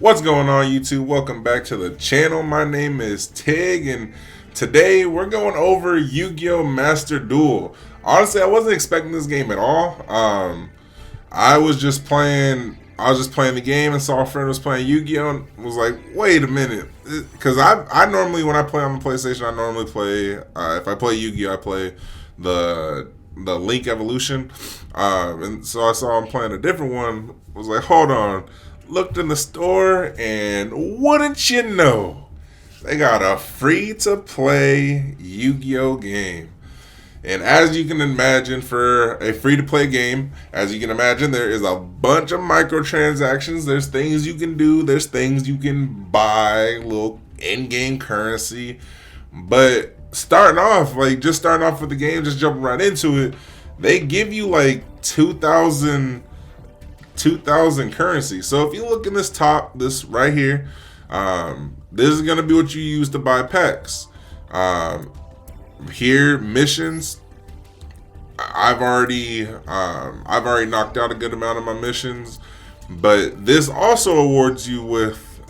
What's going on, YouTube? Welcome back to the channel. My name is Tig, and today we're going over Yugioh Master Duel. Honestly, I wasn't expecting this game at all. I was just playing the game and saw a friend was playing Yu-Gi-Oh! And was like, wait a minute. Because I normally, when I play on the PlayStation, I normally play, if I play Yu-Gi-Oh! I play the Link Evolution. And so I saw him playing a different one. Was like, hold on. Looked in the store, and wouldn't you know, they got a free-to-play Yu-Gi-Oh! Game. And as you can imagine, for a free-to-play game, as you can imagine, there is a bunch of microtransactions. There's things you can do. There's things you can buy, little in-game currency. But starting off with the game, just jumping right into it, they give you like 2,000 currency. So if you look in this right here, this is gonna be what you use to buy packs. Here, missions. I've already knocked out a good amount of my missions, but this also awards you with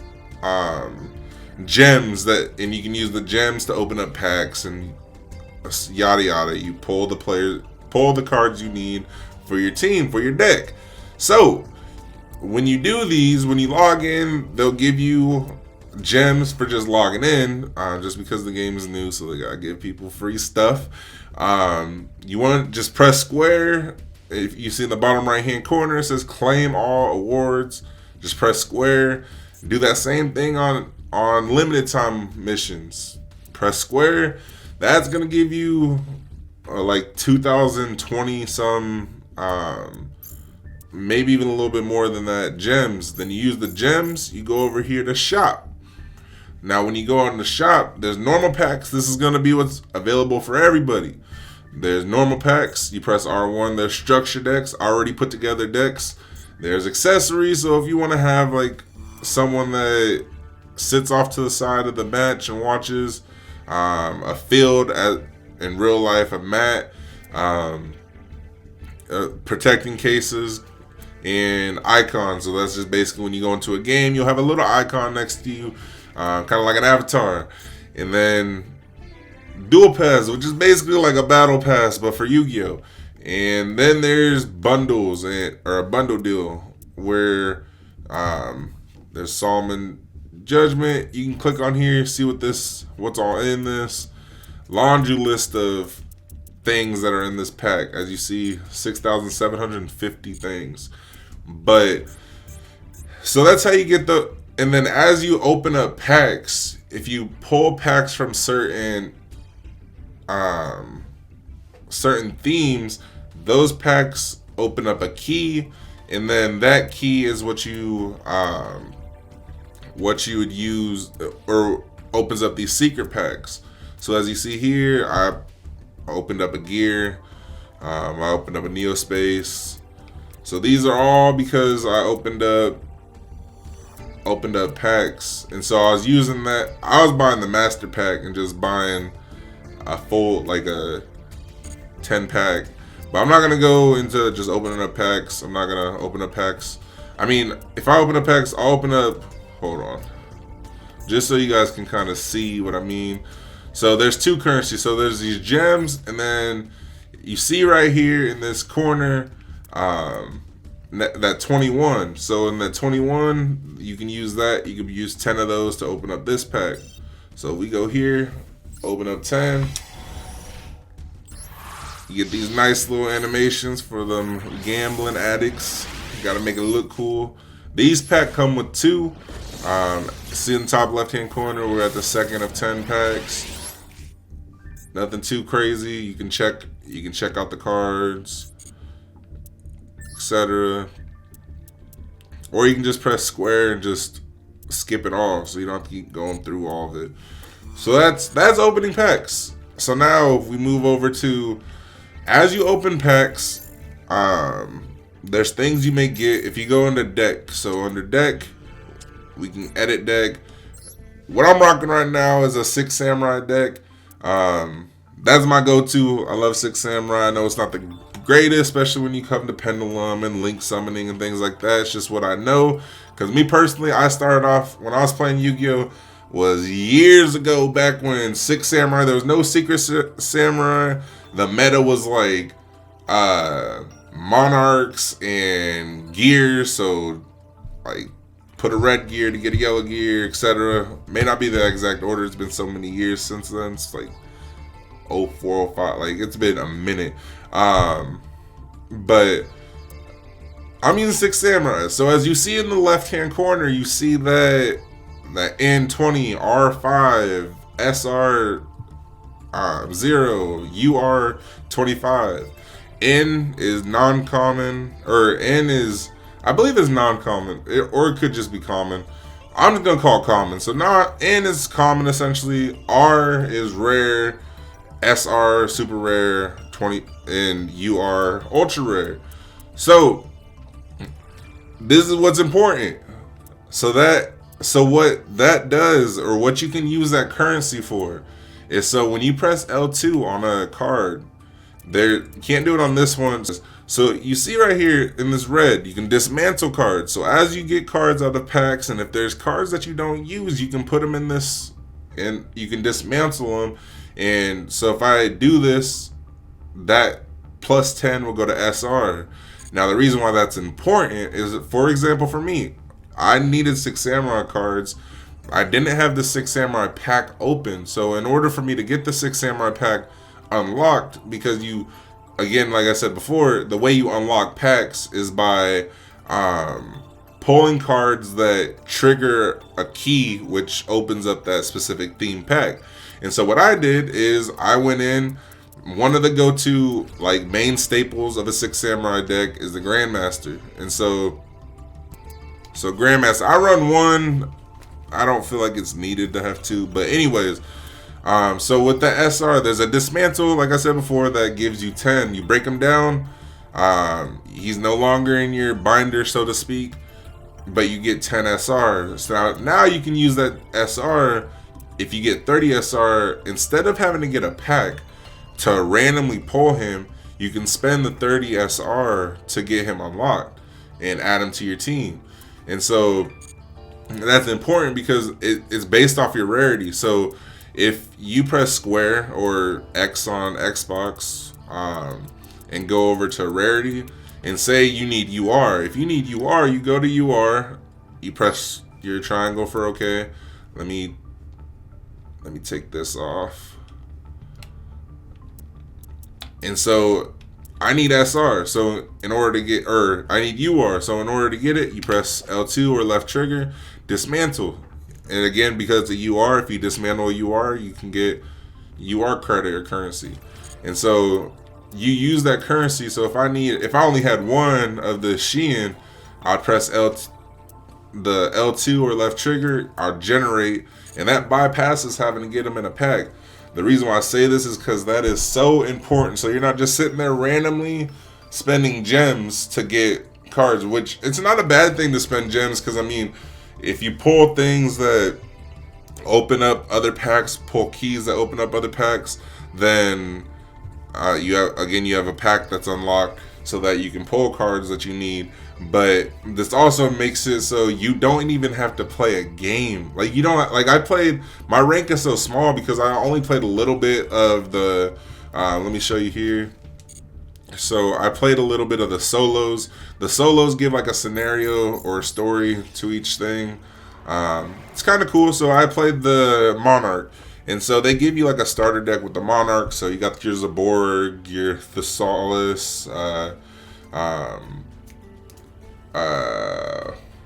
gems and you can use the gems to open up packs and yada yada. You pull the cards you need for your team, for your deck. So when you do these, when you log in, they'll give you gems for just logging in, just because the game is new, so they gotta give people free stuff. You want to just press square. If you see in the bottom right hand corner, it says claim all awards. Just press square. Do that same thing on limited time missions. Press square. That's gonna give you like 2020 some, maybe even a little bit more than that, gems. Then you use the gems, you go over here to shop. Now when you go on the shop, there's normal packs. This is going to be what's available for everybody. There's normal packs, you press R1. There's structure decks, already put together decks. There's accessories, so if you want to have like someone that sits off to the side of the match and watches, a field in real life, a mat, protecting cases, and icons. So that's just basically when you go into a game, you'll have a little icon next to you, kind of like an avatar. And then dual pass, which is basically like a battle pass but for Yu-Gi-Oh! And then there's bundles, or a bundle deal where there's Solomon Judgment. You can click on here, see what's all in this laundry list of things that are in this pack. As you see, 6,750 things. But so that's how you get and then as you open up packs, if you pull packs from certain themes, those packs open up a key, and then that key is what you would use, or opens up these secret packs. So as you see here, I opened up a gear, I opened up a Neospace. So these are all because I opened up packs. And so I was using that. I was buying the master pack and just buying a full, like a 10 pack. But I'm not gonna go into just opening up packs. I'm not gonna open up packs. I mean, if I open up packs, I'll open up, hold on, just so you guys can kind of see what I mean. So there's two currencies. So there's these gems, and then you see right here in this corner, that 21. So in that 21, you can use that. You can use 10 of those to open up this pack. So we go here, open up 10. You get these nice little animations for them gambling addicts. You gotta make it look cool. These packs come with 2. See in the top left hand corner, we're at the second of 10 packs. Nothing too crazy. You can check out the cards, etc. Or you can just press square and just skip it off, so you don't have to keep going through all of it. So that's opening packs. So now if we move over to, as you open packs, there's things you may get if you go into deck. So under deck, we can edit deck. What I'm rocking right now is a 6 Samurai deck. That's my go-to. I love 6 Samurai. I know it's not the greatest, especially when you come to Pendulum and Link summoning and things like that. It's just what I know. Because me personally, I started off when I was playing Yu-Gi-Oh! Was years ago, back when 6 Samurai, there was no Secret Samurai. The meta was like monarchs and gears, so like put a red gear to get a yellow gear, etc. May not be the exact order. It's been so many years since then. It's like 04, 05. Like it's been a minute. But I'm using 6 Samurai. So as you see in the left hand corner, you see that N20, R5, SR 0, UR 25. N is non-common, or N is, I believe it's non-common, or it could just be common. I'm just gonna call it common. So now N is common essentially, R is rare, SR super rare, 20, and UR ultra rare. So this is what's important. So what that does, or what you can use that currency for, is so when you press L2 on a card, you can't do it on this one. So you see right here in this red, you can dismantle cards. So as you get cards out of packs, and if there's cards that you don't use, you can put them in this, and you can dismantle them. And so if I do this, that plus 10 will go to SR. Now the reason why that's important is, for example, for me, I needed 6 Samurai cards. I didn't have the 6 Samurai pack open. So in order for me to get the 6 Samurai pack unlocked, because you, again, like I said before, the way you unlock packs is by pulling cards that trigger a key, which opens up that specific theme pack. And so what I did is I went in, one of the go-to like main staples of a 6 Samurai deck is the Grandmaster. And so Grandmaster, I run one. I don't feel like it's needed to have two, but anyways, so with the SR, there's a dismantle, like I said before, that gives you 10. You break him down, he's no longer in your binder, so to speak, but you get 10 SR. So now you can use that SR. If you get 30 SR, instead of having to get a pack to randomly pull him, you can spend the 30 SR to get him unlocked and add him to your team. And so that's important because it's based off your rarity. So if you press square or X on Xbox and go over to rarity and say you need UR. If you need UR, you go to UR, you press your triangle for OK. Let me take this off. And so I need SR, so in order to get, or I need UR, so in order to get it, you press L2 or left trigger, dismantle. And again, because the UR, if you dismantle a UR, you can get UR credit or currency. And so you use that currency. So if I only had one of the Shein, I'd press the L2 or left trigger, I'll generate, and that bypasses having to get them in a pack. The reason why I say this is because that is so important. So you're not just sitting there randomly spending gems to get cards, which it's not a bad thing to spend gems, because I mean, if you pull things that open up other packs, pull keys that open up other packs, then you have a pack that's unlocked so that you can pull cards that you need. But this also makes it so you don't even have to play a game. Like you don't, like I played, my rank is so small because I only played a little bit of the let me show you here. So I played a little bit of the solos. The solos give like a scenario or a story to each thing. It's kind of cool. So I played the Monarch, and so they give you like a starter deck with the Monarch. So you got your Zaborg, your Thesaurus,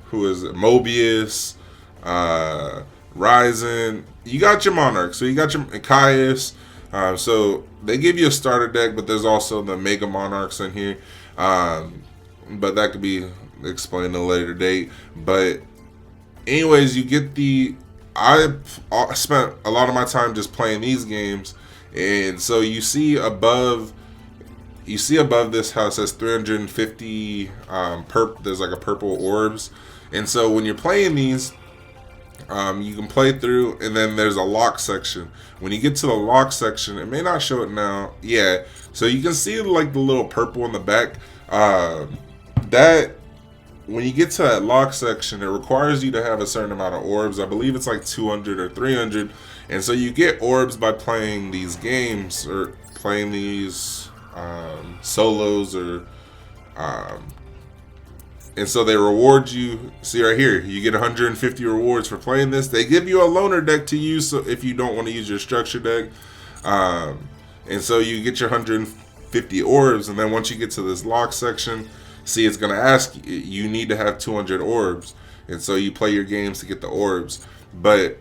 who is it? Mobius, Ryzen. You got your Monarch, so you got your Caius. So they give you a starter deck, but there's also the Mega Monarchs in here. But that could be explained at a later date. But anyways, you get I spent a lot of my time just playing these games, and so you see above this how it says 350 there's like a purple orbs. And so when you're playing these, you can play through, and then there's a lock section. When you get to the lock section, it may not show it now. Yeah, so you can see like the little purple in the back. That when you get to that lock section, it requires you to have a certain amount of orbs. I believe it's like 200 or 300. And so you get orbs by playing these games or playing these solos or and so they reward you. See right here, you get 150 rewards for playing this. They give you a loner deck to use, so if you don't want to use your structure deck, and so you get your 150 orbs. And then once you get to this lock section, see, it's gonna ask you need to have 200 orbs, and so you play your games to get the orbs. But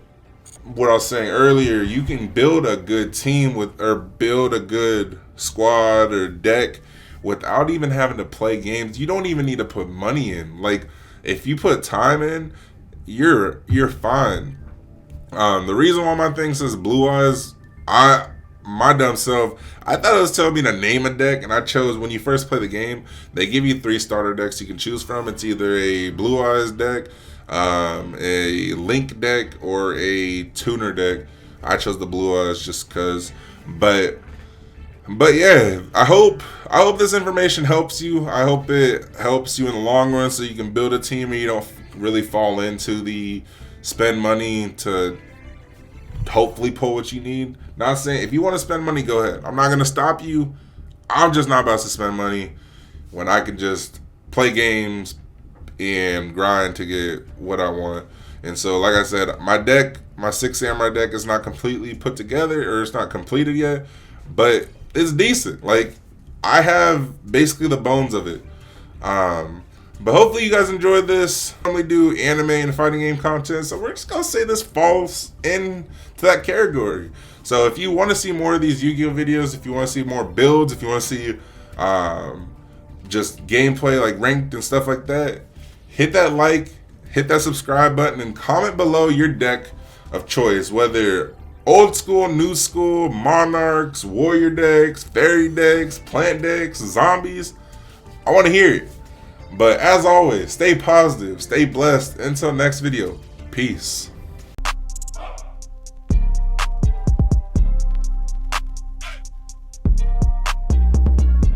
what I was saying earlier, you can build a good team with, or build a good squad or deck without even having to play games. You don't even need to put money in. Like, if you put time in, you're fine. The reason why my thing says Blue Eyes, my dumb self, I thought it was telling me to name a deck, and I chose, when you first play the game, they give you 3 starter decks you can choose from. It's either a Blue Eyes deck, a Link deck, or a Tuner deck. I chose the Blue Eyes just because. But yeah, I hope this information helps you. I hope it helps you in the long run, so you can build a team and you don't really fall into the spend money to hopefully pull what you need. Not saying, if you want to spend money, go ahead. I'm not gonna stop you. I'm just not about to spend money when I can just play games and grind to get what I want. And so, like I said, my deck, my 6 Samurai deck is not completely put together, or it's not completed yet, but it's decent. Like, I have basically the bones of it. But hopefully you guys enjoyed this. I normally do anime and fighting game content, so we're just gonna say this falls into that category. So if you want to see more of these Yu-Gi-Oh videos, if you want to see more builds, if you want to see just gameplay like ranked and stuff like that, hit that like, hit that subscribe button, and comment below your deck of choice, whether old school, new school, monarchs, warrior decks, fairy decks, plant decks, zombies. I want to hear it. But as always, stay positive, stay blessed. Until next video, peace.